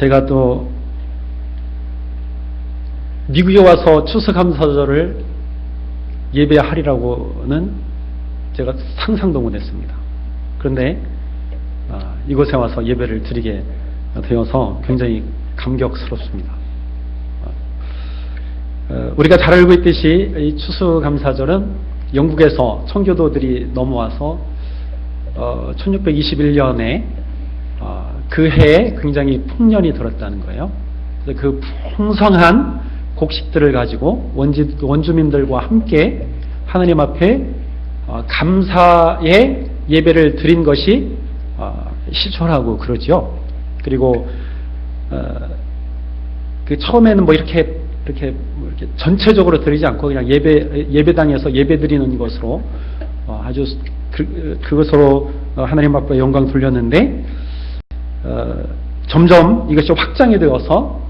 제가 또 미국에 와서 추수감사절을 예배하리라고는 제가 상상도 못했습니다. 그런데 이곳에 와서 예배를 드리게 되어서 굉장히 감격스럽습니다. 우리가 잘 알고 있듯이 이 추수감사절은 영국에서 청교도들이 넘어와서 1621년에 그 해에 굉장히 풍년이 들었다는 거예요. 그래서 그 풍성한 곡식들을 가지고 원주민들과 함께 하나님 앞에 감사의 예배를 드린 것이 시초라고 그러죠. 그리고 그 처음에는 뭐 이렇게 전체적으로 드리지 않고 그냥 예배당에서 예배 드리는 것으로 아주 그것으로 하나님 앞에 영광 돌렸는데 점점 이것이 확장이 되어서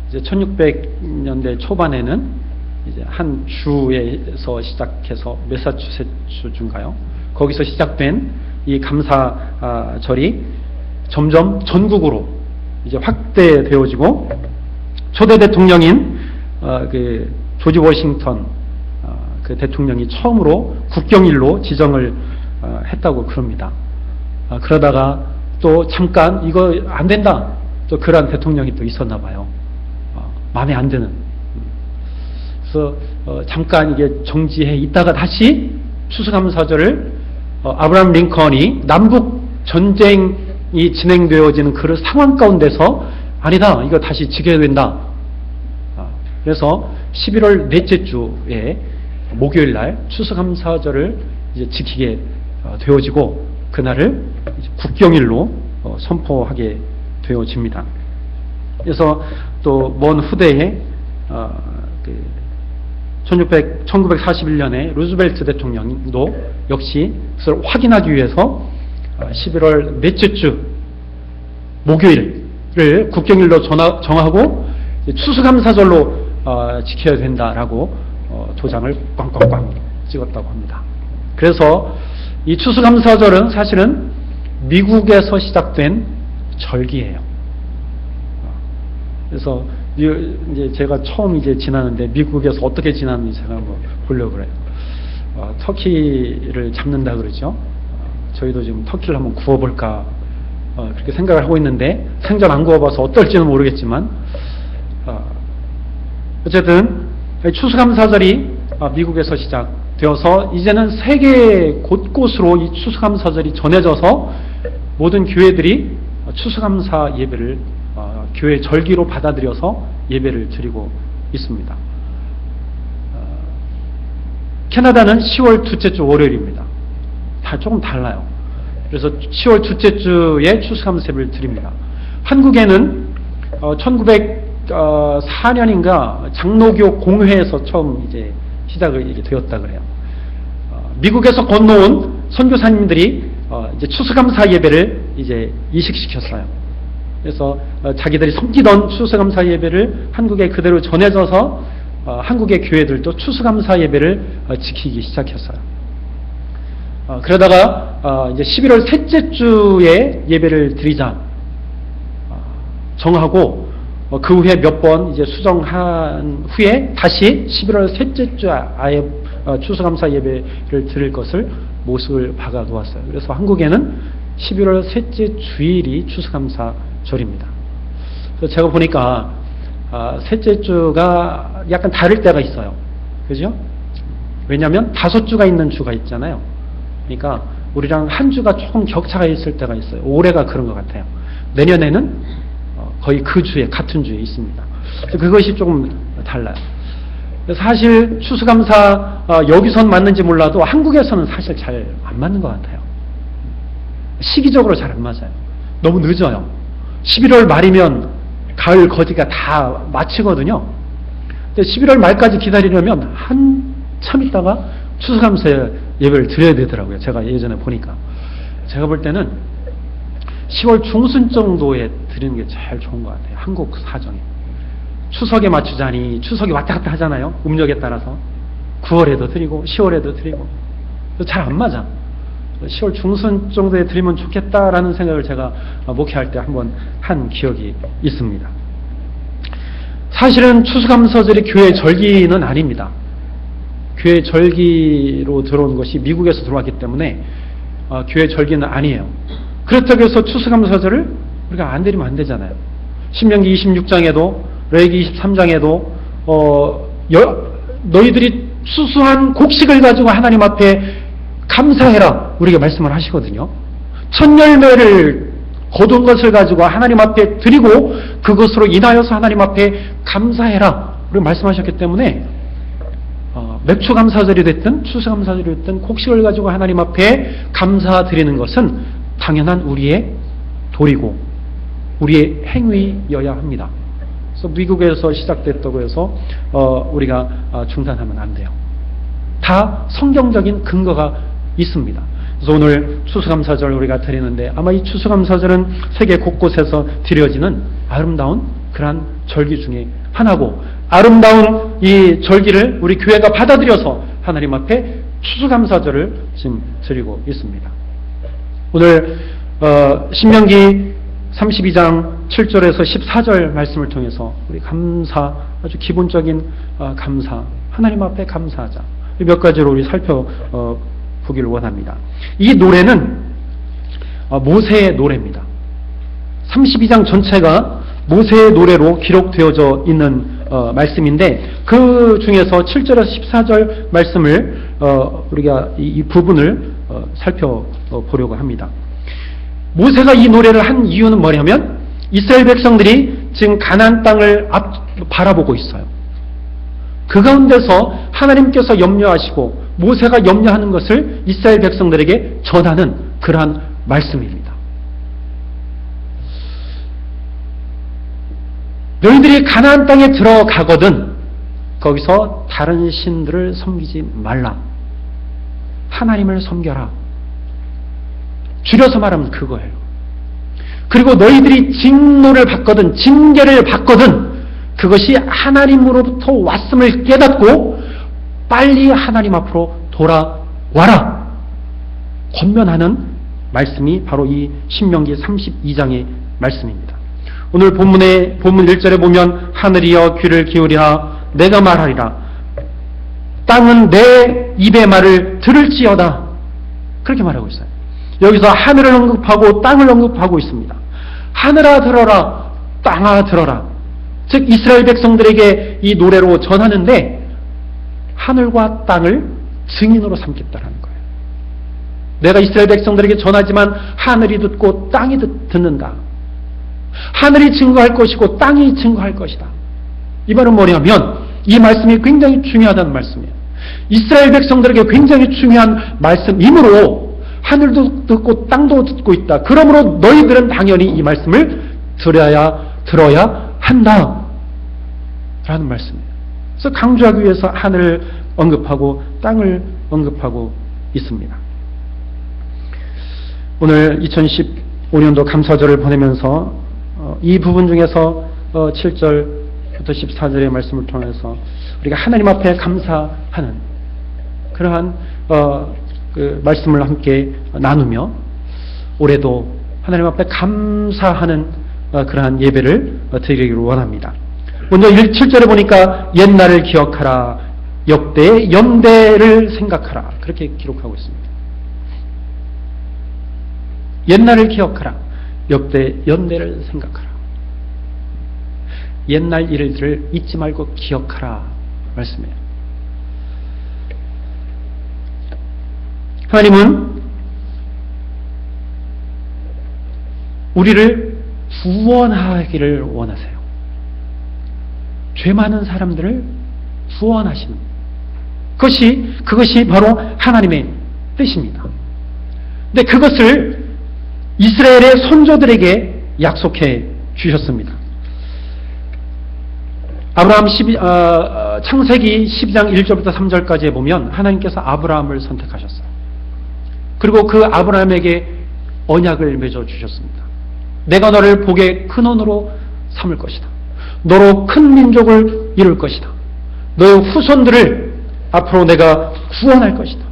이제 1600년대 초반에는 이제 한 주에서 시작해서 매사추세츠주인가요? 거기서 시작된 이 감사절이 점점 전국으로 이제 확대되어지고 초대 대통령인 그 조지 워싱턴 그 대통령이 처음으로 국경일로 지정을 했다고 그럽니다. 그러다가 또 잠깐 이거 안 된다. 또 그러한 대통령이 또 있었나 봐요. 마음에 안 드는. 그래서 잠깐 이게 정지해 있다가 다시 추수감사절을 아브라함 링컨이 남북 전쟁이 진행되어지는 그 상황 가운데서 아니다. 이거 다시 지켜야 된다. 그래서 11월 넷째 주에 목요일 날 추수감사절을 이제 지키게 되어지고 그날을 국경일로 선포하게 되어집니다. 그래서 또 먼 후대에 1941년에 루즈벨트 대통령도 역시 그것을 확인하기 위해서 11월 넷째 주 목요일을 국경일로 정하고 추수감사절로 지켜야 된다라고 도장을 꽝꽝꽝 찍었다고 합니다. 그래서 이 추수감사절은 사실은 미국에서 시작된 절기예요. 그래서 이제 제가 처음 이제 지나는데 미국에서 어떻게 지나는지 제가 한번 보려고 그래요. 터키를 잡는다 그러죠. 저희도 지금 터키를 한번 구워볼까 그렇게 생각을 하고 있는데 생전 안 구워봐서 어떨지는 모르겠지만 어쨌든 추수감사절이 미국에서 시작되어서 이제는 세계 곳곳으로 이 추수감사절이 전해져서 모든 교회들이 추수감사 예배를 교회 절기로 받아들여서 예배를 드리고 있습니다. 캐나다는 10월 둘째 주 월요일입니다. 다 조금 달라요. 그래서 10월 둘째 주에 추수감사 예배를 드립니다. 한국에는 1904년인가 장로교 공회에서 처음 이제 시작이 되었다 그래요. 미국에서 건너온 선교사님들이 이제 추수감사 예배를 이제 이식시켰어요. 그래서 자기들이 섬기던 추수감사 예배를 한국에 그대로 전해져서 한국의 교회들도 추수감사 예배를 지키기 시작했어요. 그러다가 이제 11월 셋째 주에 예배를 드리자 정하고 그 후에 몇 번 이제 수정한 후에 다시 11월 셋째 주 아예 추수감사 예배를 드릴 것을 못을 박아 놓았어요. 그래서 한국에는 11월 셋째 주일이 추수감사절입니다. 그래서 제가 보니까 셋째 주가 약간 다를 때가 있어요. 그죠? 왜냐하면 5주가 있는 주가 있잖아요. 그러니까 우리랑 한 주가 조금 격차가 있을 때가 있어요. 올해가 그런 것 같아요. 내년에는 거의 그 주에 같은 주에 있습니다. 그것이 조금 달라요. 사실 추수감사 여기선 맞는지 몰라도 한국에서는 사실 잘 안 맞는 것 같아요. 시기적으로 잘 안 맞아요. 너무 늦어요. 11월 말이면 가을 거지가 다 마치거든요. 근데 11월 말까지 기다리려면 한참 있다가 추수감사 예배를 드려야 되더라고요. 제가 예전에 보니까. 제가 볼 때는 10월 중순 정도에 드리는 게 제일 좋은 것 같아요. 한국 사정에. 추석에 맞추자니 추석이 왔다 갔다 하잖아요. 음력에 따라서. 9월에도 드리고 10월에도 드리고. 잘 안 맞아. 10월 중순 정도에 드리면 좋겠다라는 생각을 제가 목회할 때 한번 한 기억이 있습니다. 사실은 추수감사절이 교회 절기는 아닙니다. 교회 절기로 들어온 것이 미국에서 들어왔기 때문에 교회 절기는 아니에요. 그렇다고 해서 추수감사절을 우리가 안 드리면 안 되잖아요. 신명기 26장에도 레위기 23장에도 너희들이 추수한 곡식을 가지고 하나님 앞에 감사해라 우리가 말씀을 하시거든요. 첫 열매를 거둔 것을 가지고 하나님 앞에 드리고 그것으로 인하여서 하나님 앞에 감사해라 우리가 말씀하셨기 때문에 맥추감사절이 됐든 추수감사절이 됐든 곡식을 가지고 하나님 앞에 감사드리는 것은 당연한 우리의 도리고 우리의 행위여야 합니다. 그래서 미국에서 시작됐다고 해서 우리가 중단하면 안 돼요. 다 성경적인 근거가 있습니다. 그래서 오늘 추수감사절 우리가 드리는데 아마 이 추수감사절은 세계 곳곳에서 드려지는 아름다운 그러한 절기 중에 하나고 아름다운 이 절기를 우리 교회가 받아들여서 하나님 앞에 추수감사절을 지금 드리고 있습니다. 오늘 신명기 32장 7절에서 14절 말씀을 통해서 우리 감사, 아주 기본적인 감사, 하나님 앞에 감사하자. 몇 가지로 우리 살펴보기를 원합니다. 이 노래는 모세의 노래입니다. 32장 전체가 모세의 노래로 기록되어져 있는 말씀인데 그 중에서 7절에서 14절 말씀을 우리가 이 부분을 살펴보려고 합니다. 모세가 이 노래를 한 이유는 뭐냐면 이스라엘 백성들이 지금 가나안 땅을 바라보고 있어요. 그 가운데서 하나님께서 염려하시고 모세가 염려하는 것을 이스라엘 백성들에게 전하는 그러한 말씀입니다. 너희들이 가나안 땅에 들어가거든 거기서 다른 신들을 섬기지 말라. 하나님을 섬겨라. 줄여서 말하면 그거예요. 그리고 너희들이 징노를 받거든 징계를 받거든 그것이 하나님으로부터 왔음을 깨닫고 빨리 하나님 앞으로 돌아와라. 권면하는 말씀이 바로 이 신명기 32장의 말씀입니다. 오늘 본문 1절에 보면 하늘이여 귀를 기울이라 내가 말하리라 땅은 내 입의 말을 들을지어다 그렇게 말하고 있어요. 여기서 하늘을 언급하고 땅을 언급하고 있습니다. 하늘아 들어라 땅아 들어라. 즉 이스라엘 백성들에게 이 노래로 전하는데 하늘과 땅을 증인으로 삼겠다라는 거예요. 내가 이스라엘 백성들에게 전하지만 하늘이 듣고 땅이 듣는다. 하늘이 증거할 것이고 땅이 증거할 것이다. 이 말은 뭐냐면 이 말씀이 굉장히 중요하다는 말씀이에요. 이스라엘 백성들에게 굉장히 중요한 말씀이므로 하늘도 듣고 땅도 듣고 있다. 그러므로 너희들은 당연히 이 말씀을 들어야 한다. 라는 말씀이에요. 그래서 강조하기 위해서 하늘을 언급하고 땅을 언급하고 있습니다. 오늘 2015년도 감사절을 보내면서 이 부분 중에서 7절부터 14절의 말씀을 통해서 우리가 하나님 앞에 감사하는 그러한 그 말씀을 함께 나누며 올해도 하나님 앞에 감사하는 그러한 예배를 드리기를 원합니다. 먼저 7절에 보니까 옛날을 기억하라 역대의 연대를 생각하라 그렇게 기록하고 있습니다. 옛날을 기억하라 역대 연대를 생각하라. 옛날 일들을 잊지 말고 기억하라 말씀이에요. 하나님은 우리를 구원하기를 원하세요. 죄 많은 사람들을 구원하시는 그것이 바로 하나님의 뜻입니다. 근데 그것을 이스라엘의 선조들에게 약속해 주셨습니다. 창세기 12장 1절부터 3절까지에 보면 하나님께서 아브라함을 선택하셨어요. 그리고 그 아브라함에게 언약을 맺어 주셨습니다. 내가 너를 복의 근원으로 삼을 것이다. 너로 큰 민족을 이룰 것이다. 너의 후손들을 앞으로 내가 구원할 것이다.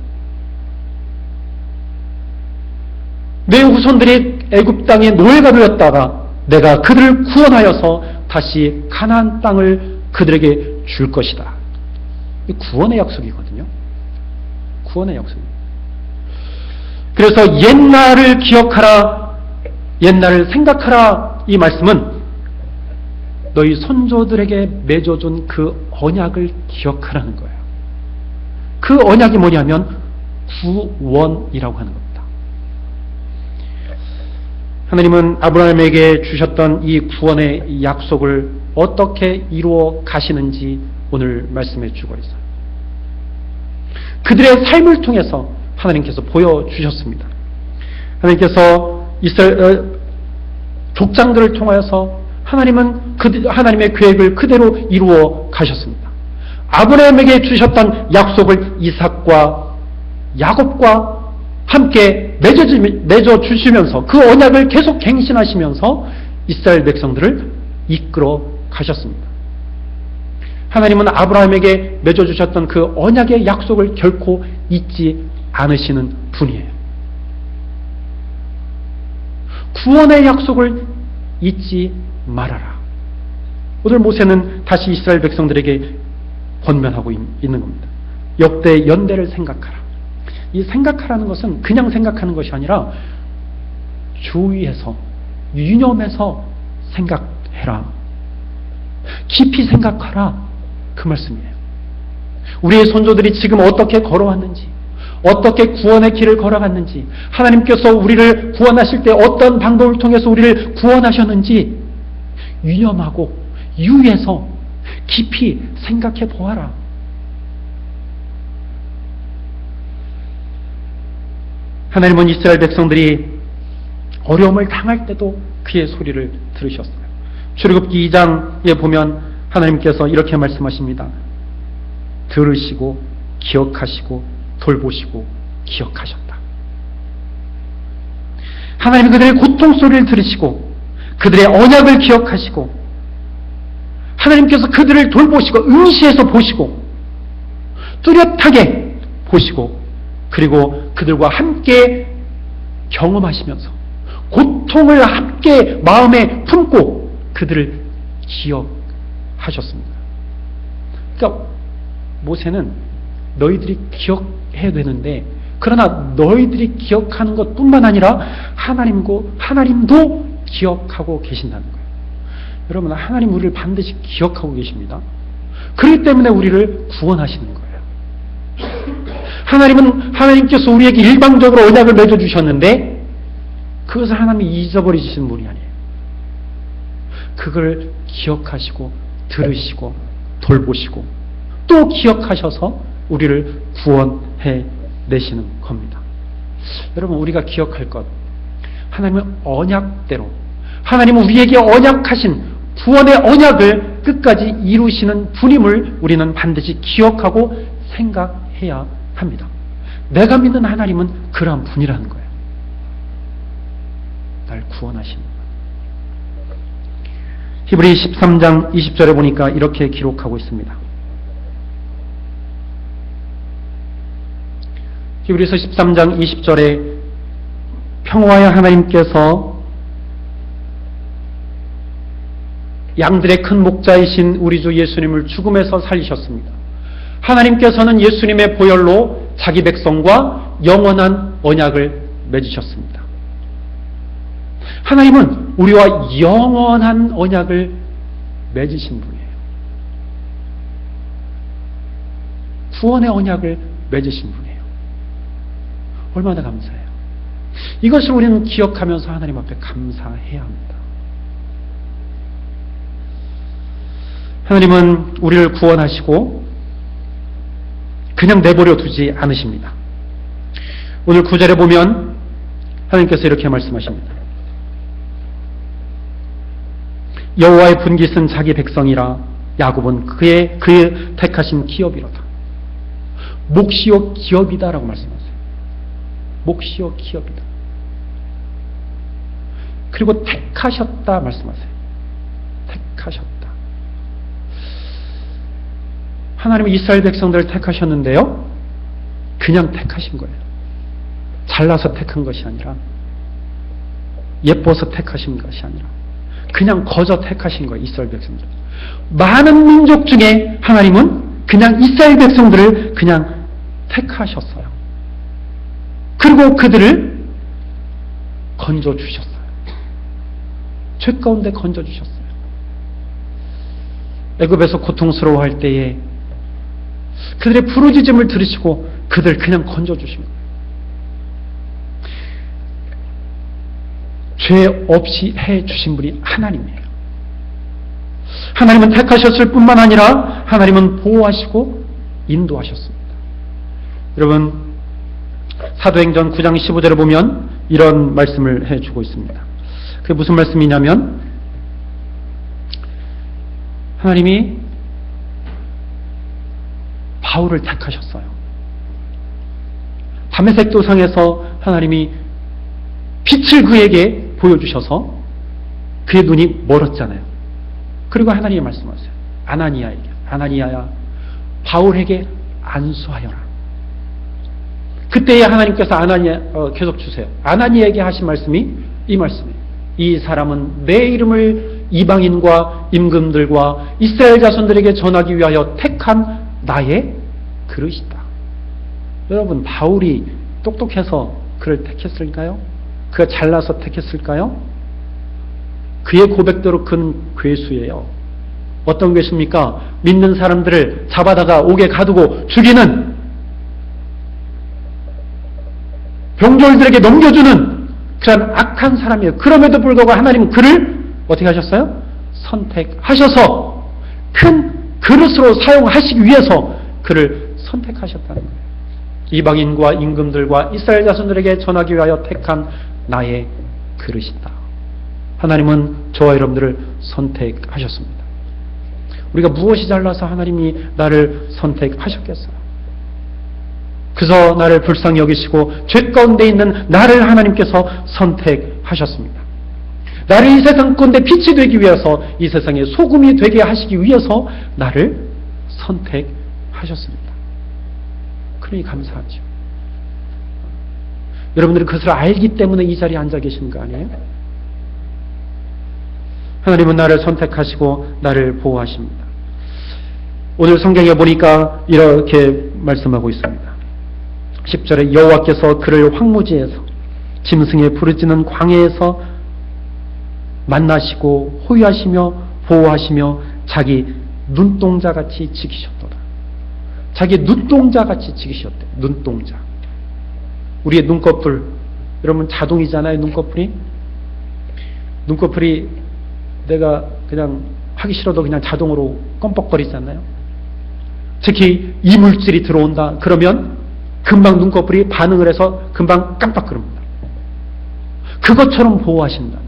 내 후손들이 애굽 땅에 노예가 되었다가 내가 그들을 구원하여서 다시 가나안 땅을 그들에게 줄 것이다. 이 구원의 약속이거든요. 구원의 약속입니다. 그래서 옛날을 기억하라, 옛날을 생각하라, 이 말씀은 너희 손조들에게 맺어준 그 언약을 기억하라는 거예요. 그 언약이 뭐냐면 구원이라고 하는 겁니다. 하나님은 아브라함에게 주셨던 이 구원의 약속을 어떻게 이루어 가시는지 오늘 말씀해 주고 있어요. 그들의 삶을 통해서 하나님께서 보여주셨습니다. 하나님께서 이스라엘 족장들을 통하여서 하나님은 하나님의 계획을 그대로 이루어 가셨습니다. 아브라함에게 주셨던 약속을 이삭과 야곱과 함께 맺어주시면서 그 언약을 계속 갱신하시면서 이스라엘 백성들을 이끌어 가셨습니다. 하나님은 아브라함에게 맺어주셨던 그 언약의 약속을 결코 잊지 않으시는 분이에요. 구원의 약속을 잊지 말아라. 오늘 모세는 다시 이스라엘 백성들에게 권면하고 있는 겁니다. 역대 연대를 생각하라. 이 생각하라는 것은 그냥 생각하는 것이 아니라 주의해서, 유념해서 생각해라. 깊이 생각하라. 그 말씀이에요. 우리의 손조들이 지금 어떻게 걸어왔는지, 어떻게 구원의 길을 걸어갔는지, 하나님께서 우리를 구원하실 때 어떤 방법을 통해서 우리를 구원하셨는지 유념하고 유의해서 깊이 생각해 보아라. 하나님은 이스라엘 백성들이 어려움을 당할 때도 그의 소리를 들으셨어요. 출애굽기 2장에 보면 하나님께서 이렇게 말씀하십니다. 들으시고 기억하시고 돌보시고 기억하셨다. 하나님은 그들의 고통 소리를 들으시고 그들의 언약을 기억하시고 하나님께서 그들을 돌보시고 응시해서 보시고 뚜렷하게 보시고 그리고 그들과 함께 경험하시면서 고통을 함께 마음에 품고 그들을 기억하셨습니다. 그러니까 모세는 너희들이 기억해야 되는데 그러나 너희들이 기억하는 것뿐만 아니라 하나님도 기억하고 계신다는 거예요. 여러분, 하나님 우리를 반드시 기억하고 계십니다. 그렇기 때문에 우리를 구원하시는 거예요. 하나님께서 우리에게 일방적으로 언약을 맺어주셨는데 그것을 하나님이 잊어버리시는 분이 아니에요. 그걸 기억하시고 들으시고 돌보시고 또 기억하셔서 우리를 구원해 내시는 겁니다. 여러분, 우리가 기억할 것, 하나님의 언약대로 하나님은 우리에게 언약하신 구원의 언약을 끝까지 이루시는 분임을 우리는 반드시 기억하고 생각해야 합니다. 내가 믿는 하나님은 그러한 분이라는 거예요. 날 구원하시는 분. 히브리 13장 20절에 보니까 이렇게 기록하고 있습니다. 히브리서 13장 20절에 평화의 하나님께서 양들의 큰 목자이신 우리 주 예수님을 죽음에서 살리셨습니다. 하나님께서는 예수님의 보혈로 자기 백성과 영원한 언약을 맺으셨습니다. 하나님은 우리와 영원한 언약을 맺으신 분이에요. 구원의 언약을 맺으신 분이에요. 얼마나 감사해요. 이것을 우리는 기억하면서 하나님 앞에 감사해야 합니다. 하나님은 우리를 구원하시고 그냥 내버려 두지 않으십니다. 오늘 9절에 보면 하나님께서 이렇게 말씀하십니다. 여호와의 분깃은 자기 백성이라 야곱은 그의 택하신 기업이로다. 몫이요 기업이다라고 말씀하세요. 몫이요 기업이다. 그리고 택하셨다 말씀하세요. 택하셨다. 하나님은 이스라엘 백성들을 택하셨는데요, 그냥 택하신 거예요. 잘나서 택한 것이 아니라 예뻐서 택하신 것이 아니라 그냥 거저 택하신 거예요. 이스라엘 백성들. 많은 민족 중에 하나님은 그냥 이스라엘 백성들을 그냥 택하셨어요. 그리고 그들을 건져주셨어요. 죄 가운데 건져주셨어요. 애굽에서 고통스러워할 때에 그들의 부르짖음을 들으시고 그들 그냥 건져주신 거예요. 죄 없이 해주신 분이 하나님이에요. 하나님은 택하셨을 뿐만 아니라 하나님은 보호하시고 인도하셨습니다. 여러분, 사도행전 9장 15절을 보면 이런 말씀을 해주고 있습니다. 그게 무슨 말씀이냐면 하나님이 바울을 택하셨어요. 다메섹 도상에서 하나님이 빛을 그에게 보여주셔서 그의 눈이 멀었잖아요. 그리고 하나님이 말씀하세요. 아나니아에게, 아나니아야, 바울에게 안수하여라. 그때에 하나님께서 아나니아 계속 주세요. 아나니아에게 하신 말씀이 이 말씀이에요. 이 사람은 내 이름을 이방인과 임금들과 이스라엘 자손들에게 전하기 위하여 택한 나의 그릇이다. 여러분, 바울이 똑똑해서 그를 택했을까요? 그가 잘나서 택했을까요? 그의 고백대로 큰 괴수예요. 어떤 괴수입니까? 믿는 사람들을 잡아다가 옥에 가두고 죽이는, 병졸들에게 넘겨주는 그런 악한 사람이에요. 그럼에도 불구하고 하나님은 그를 어떻게 하셨어요? 선택하셔서 큰 그릇으로 사용하시기 위해서 그를 선택하셨다는 거예요. 이방인과 임금들과 이스라엘 자손들에게 전하기 위하여 택한 나의 그릇이다. 하나님은 저와 여러분들을 선택하셨습니다. 우리가 무엇이 잘나서 하나님이 나를 선택하셨겠어요? 그저 나를 불쌍히 여기시고 죄 가운데 있는 나를 하나님께서 선택하셨습니다. 나를 이 세상 가운데 빛이 되기 위해서, 이 세상의 소금이 되게 하시기 위해서 나를 선택하셨습니다. 그러니 감사하죠. 여러분들이 그것을 알기 때문에 이 자리에 앉아 계시는 거 아니에요? 하나님은 나를 선택하시고 나를 보호하십니다. 오늘 성경에 보니까 이렇게 말씀하고 있습니다. 10절에 여호와께서 그를 황무지에서 짐승에 부르짖는 광야에서 만나시고 호위하시며 보호하시며 자기 눈동자같이 지키셨도다. 자기 눈동자같이 지키셨대. 눈동자. 우리의 눈꺼풀, 여러분 자동이잖아요. 눈꺼풀이 내가 그냥 하기 싫어도 그냥 자동으로 껌뻑거리잖아요. 특히 이물질이 들어온다 그러면 금방 눈꺼풀이 반응을 해서 금방 깜빡거립니다. 그것처럼 보호하신다는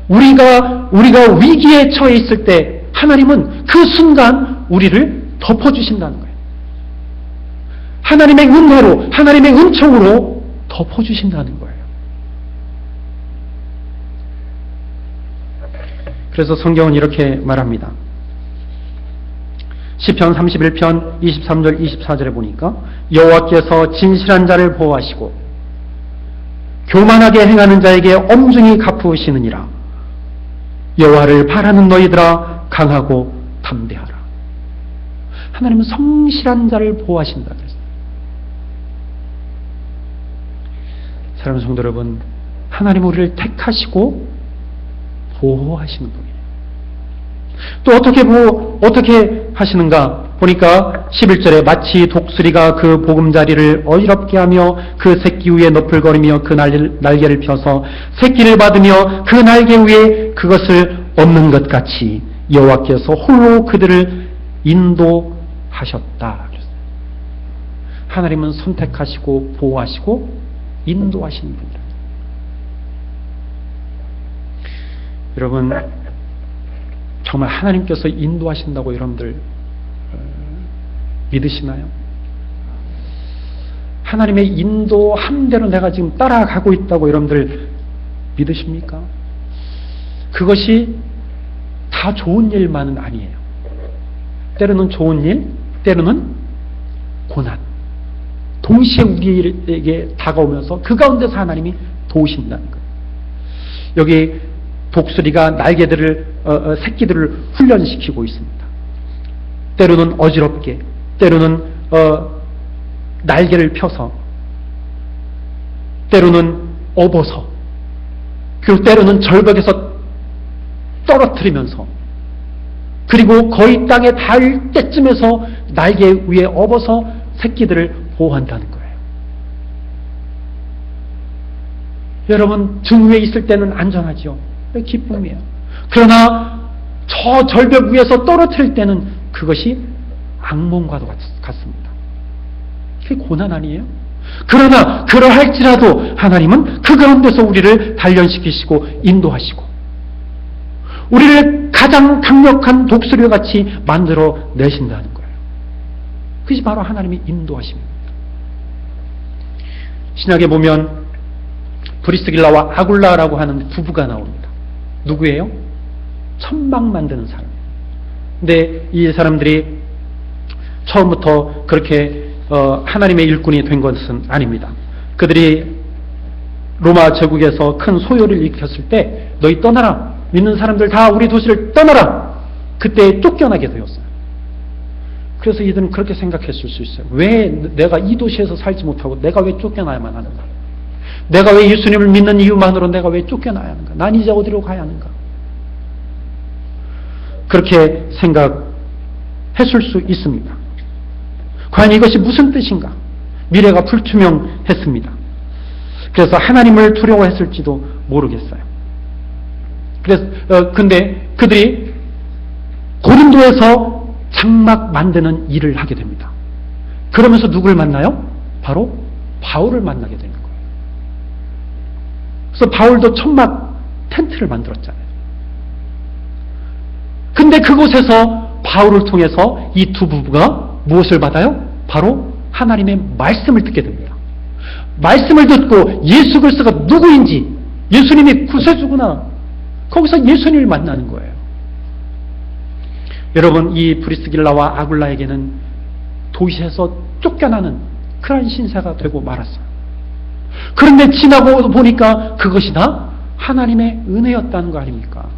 거예요. 우리가 위기에 처해 있을 때 하나님은 그 순간 우리를 덮어주신다는 거예요. 하나님의 은혜로, 하나님의 은총으로 덮어주신다는 거예요. 그래서 성경은 이렇게 말합니다. 시편 31편 23절 24절에 보니까 여호와께서 진실한 자를 보호하시고 교만하게 행하는 자에게 엄중히 갚으시느니라. 여호와를 바라는 너희들아 강하고 담대하라. 하나님은 성실한 자를 보호하신다 그랬어요. 사랑하는 성도 여러분, 하나님은 우리를 택하시고 보호하시는 분이에요. 또 어떻게 하시는가 보니까 11절에 마치 독수리가 그 보금자리를 어지럽게 하며 그 새끼 위에 너풀거리며 그 날개를 펴서 새끼를 받으며 그 날개 위에 그것을 얻는 것 같이 여호와께서 홀로 그들을 인도하셨다. 하나님은 선택하시고 보호하시고 인도하시는 분이다. 여러분, 정말 하나님께서 인도하신다고 여러분들 믿으시나요? 하나님의 인도함대로 내가 지금 따라가고 있다고 여러분들 믿으십니까? 그것이 다 좋은 일만은 아니에요. 때로는 좋은 일, 때로는 고난, 동시에 우리에게 다가오면서 그 가운데서 하나님이 도우신다는 거예요. 여기 독수리가 날개들을 새끼들을 훈련시키고 있습니다. 때로는 어지럽게, 때로는 날개를 펴서, 때로는 업어서, 그리고 때로는 절벽에서 떨어뜨리면서, 그리고 거의 땅에 닿을 때쯤에서 날개 위에 업어서 새끼들을 보호한다는 거예요. 여러분, 등 위에 있을 때는 안전하죠. 기쁨이에요. 그러나 저 절벽 위에서 떨어뜨릴 때는 그것이 악몽과도 같습니다. 그게 고난 아니에요? 그러나 그러할지라도 하나님은 그 가운데서 우리를 단련시키시고 인도하시고 우리를 가장 강력한 독수리와 같이 만들어 내신다는 거예요. 그것이 바로 하나님의 인도하심입니다. 신약에 보면 브리스길라와 아굴라라고 하는 부부가 나옵니다. 누구예요? 천막 만드는 사람. 근데 이 사람들이 처음부터 그렇게 하나님의 일꾼이 된 것은 아닙니다. 그들이 로마 제국에서 큰 소요를 일으켰을 때 너희 떠나라. 믿는 사람들 다 우리 도시를 떠나라. 그때 쫓겨나게 되었어요. 그래서 이들은 그렇게 생각했을 수 있어요. 왜 내가 이 도시에서 살지 못하고 내가 왜 쫓겨나야만 하는가? 내가 왜 예수님을 믿는 이유만으로 내가 왜 쫓겨나야 하는가? 난 이제 어디로 가야 하는가? 그렇게 생각했을 수 있습니다. 과연 이것이 무슨 뜻인가? 미래가 불투명했습니다. 그래서 하나님을 두려워했을지도 모르겠어요. 근데 그들이 고린도에서 장막 만드는 일을 하게 됩니다. 그러면서 누굴 만나요? 바로 바울을 만나게 되는 거예요. 그래서 바울도 천막 텐트를 만들었잖아요. 근데 그곳에서 바울을 통해서 이 두 부부가 무엇을 받아요? 바로 하나님의 말씀을 듣게 됩니다. 말씀을 듣고 예수 그리스도가 누구인지, 예수님이 구세주구나, 거기서 예수님을 만나는 거예요. 여러분, 이 브리스길라와 아굴라에게는 도시에서 쫓겨나는 그런 신세가 되고 말았어요. 그런데 지나고 보니까 그것이 다 하나님의 은혜였다는 거 아닙니까?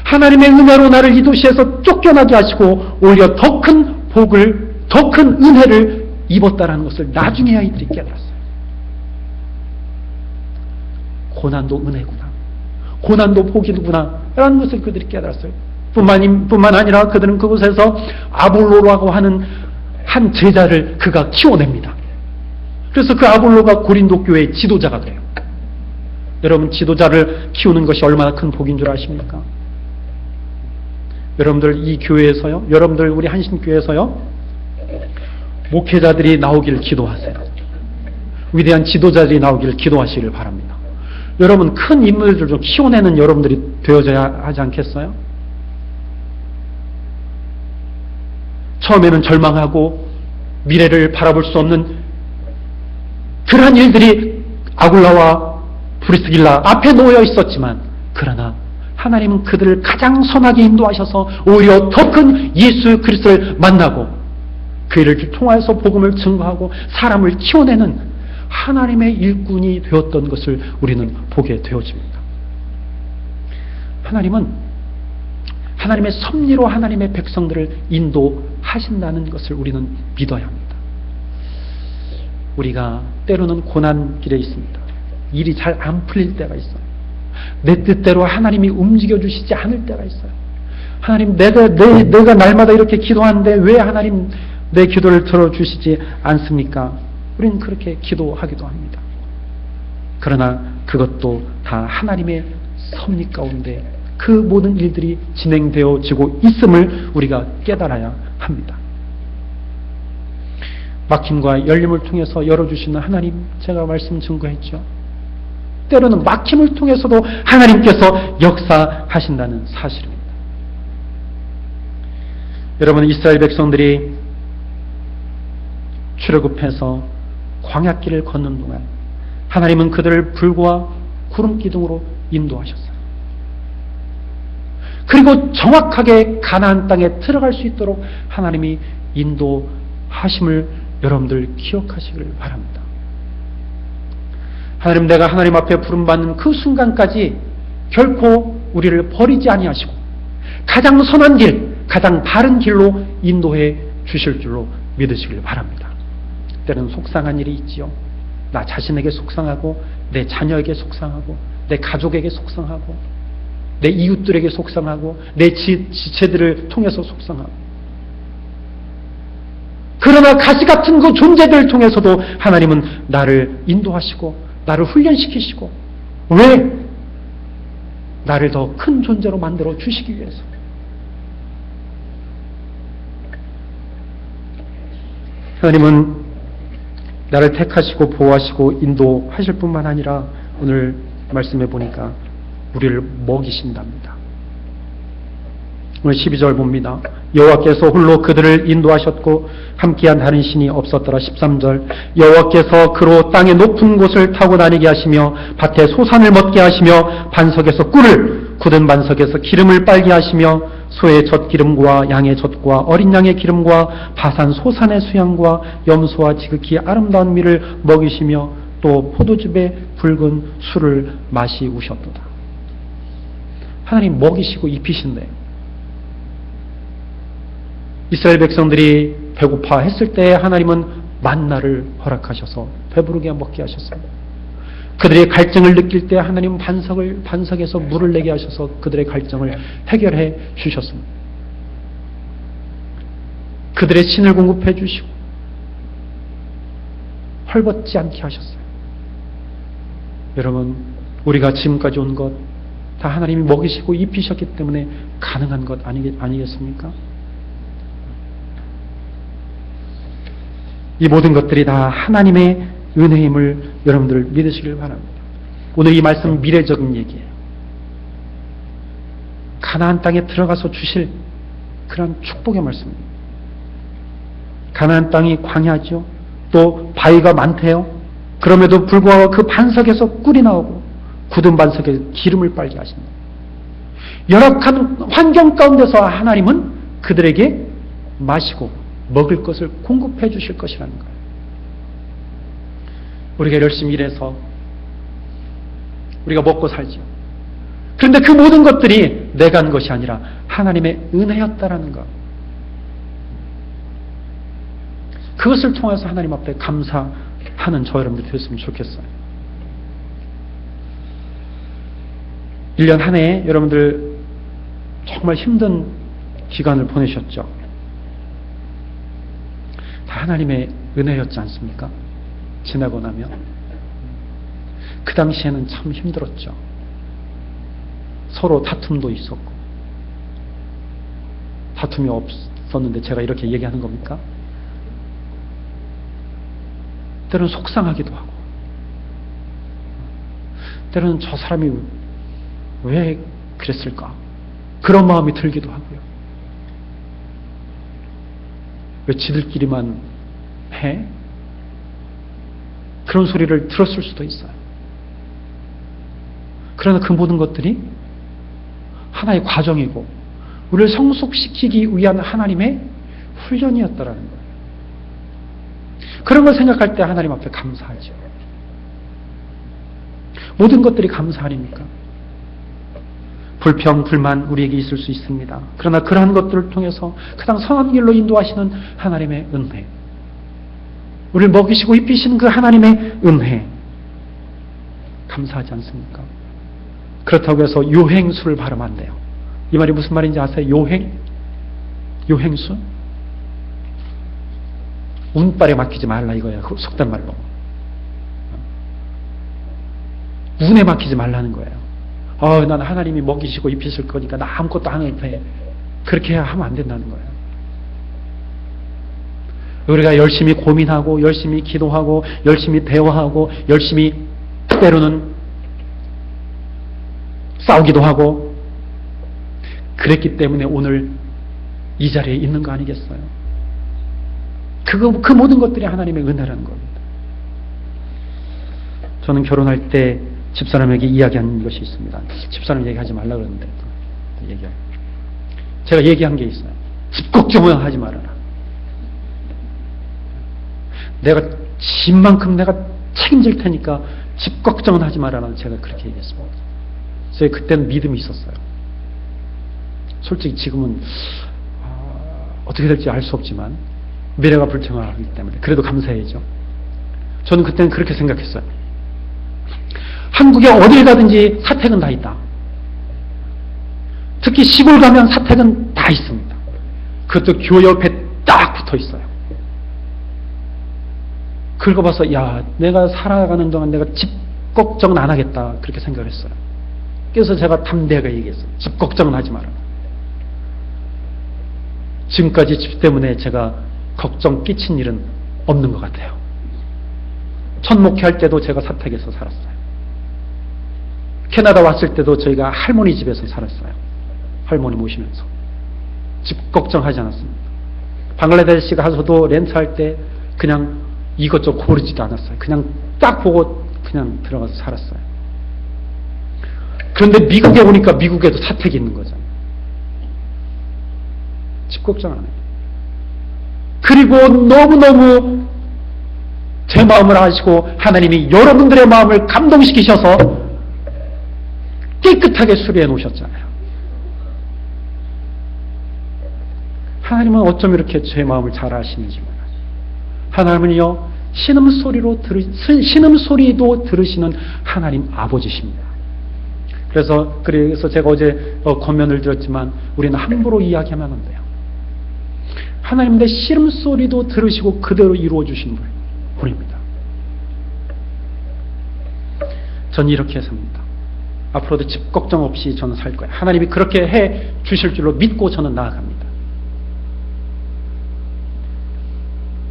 하나님의 은혜로 나를 이 도시에서 쫓겨나게 하시고 오히려 더 큰 복을, 더 큰 은혜를 입었다는 것을 나중에야 이들이 깨달았어요. 고난도 은혜구나, 고난도 복이구나 라는 것을 그들이 깨달았어요. 뿐만 아니라 그들은 그곳에서 아볼로라고 하는 한 제자를 그가 키워냅니다. 그래서 그 아볼로가 고린도 교회의 지도자가 돼요. 여러분, 지도자를 키우는 것이 얼마나 큰 복인 줄 아십니까? 여러분들 이 교회에서요, 여러분들 우리 한신교회에서요, 목회자들이 나오기를 기도하세요. 위대한 지도자들이 나오기를 기도하시기를 바랍니다. 여러분, 큰 인물들 좀 키워내는 여러분들이 되어져야 하지 않겠어요? 처음에는 절망하고 미래를 바라볼 수 없는 그러한 일들이 아굴라와 브리스길라 앞에 놓여 있었지만, 그러나 하나님은 그들을 가장 선하게 인도하셔서 오히려 더 큰 예수 그리스도를 만나고 그 일을 통하여서 복음을 증거하고 사람을 키워내는 하나님의 일꾼이 되었던 것을 우리는 보게 되어집니다. 하나님은 하나님의 섭리로 하나님의 백성들을 인도하신다는 것을 우리는 믿어야 합니다. 우리가 때로는 고난길에 있습니다. 일이 잘 안 풀릴 때가 있어요. 내 뜻대로 하나님이 움직여 주시지 않을 때가 있어요. 하나님, 내가 날마다 이렇게 기도하는데 왜 하나님 내 기도를 들어주시지 않습니까? 우리는 그렇게 기도하기도 합니다. 그러나 그것도 다 하나님의 섭리 가운데 그 모든 일들이 진행되어지고 있음을 우리가 깨달아야 합니다. 막힘과 열림을 통해서 열어주시는 하나님, 제가 말씀 증거했죠. 때로는 막힘을 통해서도 하나님께서 역사하신다는 사실입니다. 여러분, 이스라엘 백성들이 출애굽해서 광야길을 걷는 동안 하나님은 그들을 불과 구름 기둥으로 인도하셨어요. 그리고 정확하게 가나안 땅에 들어갈 수 있도록 하나님이 인도하심을 여러분들 기억하시길 바랍니다. 하나님, 내가 하나님 앞에 부름받는 그 순간까지 결코 우리를 버리지 아니하시고 가장 선한 길, 가장 바른 길로 인도해 주실 줄로 믿으시길 바랍니다. 때로는 속상한 일이 있지요. 나 자신에게 속상하고 내 자녀에게 속상하고 내 가족에게 속상하고 내 이웃들에게 속상하고 내 지체들을 통해서 속상하고, 그러나 가시 같은 그 존재들을 통해서도 하나님은 나를 인도하시고 나를 훈련시키시고, 왜? 나를 더 큰 존재로 만들어 주시기 위해서. 하나님은 나를 택하시고 보호하시고 인도하실 뿐만 아니라 오늘 말씀해 보니까 우리를 먹이신답니다. 오늘 12절 봅니다. 여호와께서 홀로 그들을 인도하셨고 함께한 다른 신이 없었더라. 13절 여호와께서 그로 땅의 높은 곳을 타고 다니게 하시며 밭에 소산을 먹게 하시며 반석에서 꿀을, 굳은 반석에서 기름을 빨게 하시며 소의 젖기름과 양의 젖과 어린 양의 기름과 바산 소산의 수양과 염소와 지극히 아름다운 밀을 먹이시며 또 포도즙에 붉은 술을 마시우셨도다. 하나님 먹이시고 입히신대요. 이스라엘 백성들이 배고파 했을 때 하나님은 만나를 허락하셔서 배부르게 먹게 하셨습니다. 그들의 갈증을 느낄 때 하나님은 반석에서 물을 내게 하셔서 그들의 갈증을 해결해 주셨습니다. 그들의 신을 공급해 주시고 헐벗지 않게 하셨어요. 여러분, 우리가 지금까지 온 것 다 하나님이 먹이시고 입히셨기 때문에 가능한 것 아니겠습니까? 이 모든 것들이 다 하나님의 은혜임을 여러분들 믿으시길 바랍니다. 오늘 이 말씀은 미래적인 얘기예요. 가나안 땅에 들어가서 주실 그런 축복의 말씀입니다. 가나안 땅이 광야죠. 또 바위가 많대요. 그럼에도 불구하고 그 반석에서 꿀이 나오고 굳은 반석에 기름을 빨게 하신다. 열악한 환경 가운데서 하나님은 그들에게 마시고 먹을 것을 공급해 주실 것이라는 거예요. 우리가 열심히 일해서 우리가 먹고 살죠. 그런데 그 모든 것들이 내가 한 것이 아니라 하나님의 은혜였다라는 것. 그것을 통해서 하나님 앞에 감사하는 저 여러분들 되었으면 좋겠어요. 1년 한 해 여러분들 정말 힘든 기간을 보내셨죠. 다 하나님의 은혜였지 않습니까? 지나고 나면 그 당시에는 참 힘들었죠. 서로 다툼도 있었고, 다툼이 없었는데 제가 이렇게 얘기하는 겁니까? 때로는 속상하기도 하고, 때로는 저 사람이 왜 그랬을까? 그런 마음이 들기도 하고요. 왜 지들끼리만 해? 그런 소리를 들었을 수도 있어요. 그러나 그 모든 것들이 하나의 과정이고 우리를 성숙시키기 위한 하나님의 훈련이었다라는 거예요. 그런 걸 생각할 때 하나님 앞에 감사하죠. 모든 것들이 감사 아닙니까? 불평, 불만 우리에게 있을 수 있습니다. 그러나 그러한 것들을 통해서 가장 선한 길로 인도하시는 하나님의 은혜, 우리를 먹이시고 입히시는 그 하나님의 은혜, 감사하지 않습니까? 그렇다고 해서 요행수를 바르면 안 돼요. 이 말이 무슨 말인지 아세요? 요행수? 운빨에 맡기지 말라 이거예요. 속단 말로. 운에 맡기지 말라는 거예요. 난 하나님이 먹이시고 입히실 거니까 나 아무것도 안 해도 돼. 그렇게 하면 안 된다는 거예요. 우리가 열심히 고민하고 열심히 기도하고 열심히 대화하고 열심히 때로는 싸우기도 하고 그랬기 때문에 오늘 이 자리에 있는 거 아니겠어요? 그 모든 것들이 하나님의 은혜라는 겁니다. 저는 결혼할 때 집사람에게 이야기한 것이 있습니다. 집사람 얘기하지 말라 그러는데 얘기해요. 제가 얘기한 게 있어요. 집 걱정은 하지 말아라. 내가 집만큼 내가 책임질 테니까 집 걱정은 하지 말아라. 제가 그렇게 얘기했습니다. 그래서 그때는 믿음이 있었어요. 솔직히 지금은 어떻게 될지 알 수 없지만 미래가 불투명하기 때문에 그래도 감사해야죠. 저는 그때는 그렇게 생각했어요. 한국에 어딜 가든지 사택은 다 있다. 특히 시골 가면 사택은 다 있습니다. 그것도 교회 옆에 딱 붙어 있어요. 그걸 봐서 야, 내가 살아가는 동안 내가 집 걱정은 안 하겠다 그렇게 생각을 했어요. 그래서 제가 담대하게 얘기했어요. 집 걱정은 하지 마라. 지금까지 집 때문에 제가 걱정 끼친 일은 없는 것 같아요. 첫 목회할 때도 제가 사택에서 살았어요. 캐나다 왔을 때도 저희가 할머니 집에서 살았어요. 할머니 모시면서. 집 걱정하지 않았습니다. 방글라데시 가서도 렌트할 때 그냥 이것저것 고르지도 않았어요. 그냥 딱 보고 그냥 들어가서 살았어요. 그런데 미국에 오니까 미국에도 사택이 있는 거잖아요. 집 걱정 안 해요. 그리고 너무너무 제 마음을 아시고 하나님이 여러분들의 마음을 감동시키셔서 깨끗하게 수리해 놓으셨잖아요. 하나님은 어쩜 이렇게 제 마음을 잘 아시는지 몰라요. 하나님은요, 신음소리도 들으시는 하나님 아버지십니다. 그래서 제가 어제 권면을 드렸지만 우리는 함부로 이야기하면 안 돼요. 하나님의 신음소리도 들으시고 그대로 이루어 주시는 분입니다. 전 이렇게 삽니다. 앞으로도 집 걱정 없이 저는 살 거예요. 하나님이 그렇게 해 주실 줄로 믿고 저는 나아갑니다.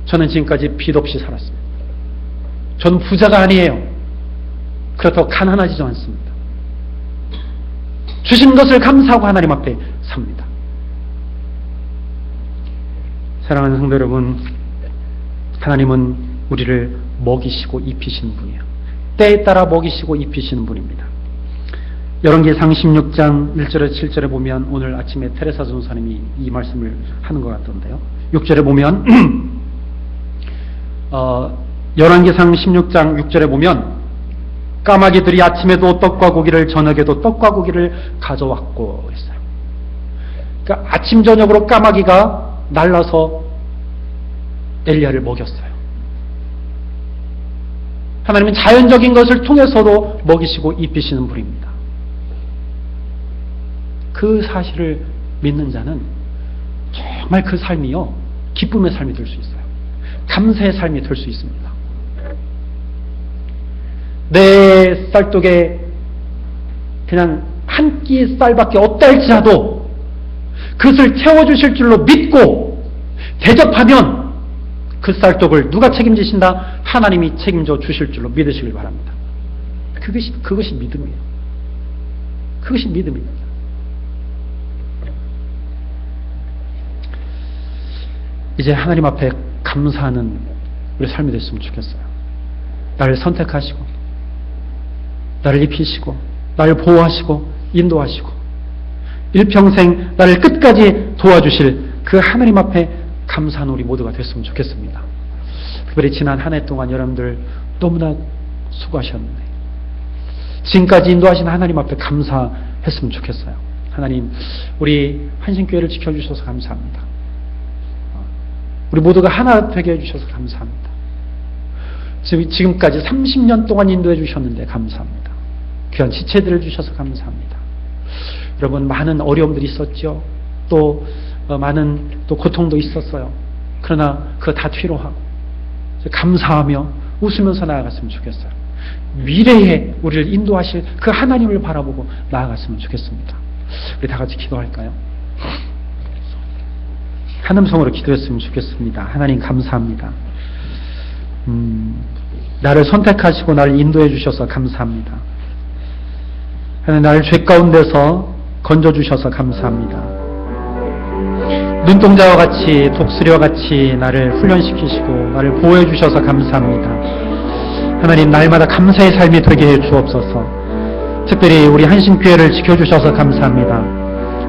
저는 지금까지 빚 없이 살았습니다. 저는 부자가 아니에요. 그렇다고 가난하지도 않습니다. 주신 것을 감사하고 하나님 앞에 삽니다. 사랑하는 성도 여러분, 하나님은 우리를 먹이시고 입히시는 분이에요. 때에 따라 먹이시고 입히시는 분입니다. 열왕기상 16장 1절에 7절에 보면 오늘 아침에 테레사 전사님이 이 말씀을 하는 것 같던데요. 6절에 보면 열왕기상 16장 6절에 보면 까마귀들이 아침에도 떡과 고기를 저녁에도 떡과 고기를 가져왔고 했어요. 그러니까 아침 저녁으로 까마귀가 날라서 엘리야를 먹였어요. 하나님은 자연적인 것을 통해서도 먹이시고 입히시는 분입니다. 그 사실을 믿는 자는 정말 그 삶이요, 기쁨의 삶이 될 수 있어요. 감사의 삶이 될 수 있습니다. 내 쌀독에 그냥 한 끼 쌀밖에 없다 할지라도 그것을 채워주실 줄로 믿고 대접하면 그 쌀독을 누가 책임지신다? 하나님이 책임져 주실 줄로 믿으시길 바랍니다. 그것이 믿음이에요. 그것이 믿음입니다. 이제 하나님 앞에 감사하는 우리 삶이 됐으면 좋겠어요. 나를 선택하시고 나를 입히시고 나를 보호하시고 인도하시고 일평생 나를 끝까지 도와주실 그 하나님 앞에 감사하는 우리 모두가 됐으면 좋겠습니다. 특별히 지난 한 해 동안 여러분들 너무나 수고하셨는데 지금까지 인도하신 하나님 앞에 감사했으면 좋겠어요. 하나님, 우리 한신교회를 지켜주셔서 감사합니다. 우리 모두가 하나 되게 해주셔서 감사합니다. 지금까지 30년 동안 인도해 주셨는데 감사합니다. 귀한 지체들을 주셔서 감사합니다. 여러분, 많은 어려움들이 있었죠. 또 많은 또 고통도 있었어요. 그러나 그거 다 뒤로하고 감사하며 웃으면서 나아갔으면 좋겠어요. 미래에 우리를 인도하실 그 하나님을 바라보고 나아갔으면 좋겠습니다. 우리 다 같이 기도할까요? 한 음성으로 기도했으면 좋겠습니다. 하나님 감사합니다. 나를 선택하시고 나를 인도해 주셔서 감사합니다. 하나님, 나를 죄 가운데서 건져주셔서 감사합니다. 눈동자와 같이 독수리와 같이 나를 훈련시키시고 나를 보호해 주셔서 감사합니다. 하나님, 날마다 감사의 삶이 되게 해 주옵소서. 특별히 우리 한신교회를 지켜주셔서 감사합니다.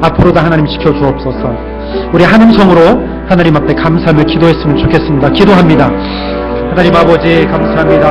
앞으로도 하나님 지켜주옵소서. 우리 한 음성으로 하나님 앞에 감사하며 기도했으면 좋겠습니다. 기도합니다. 하나님 아버지 감사합니다.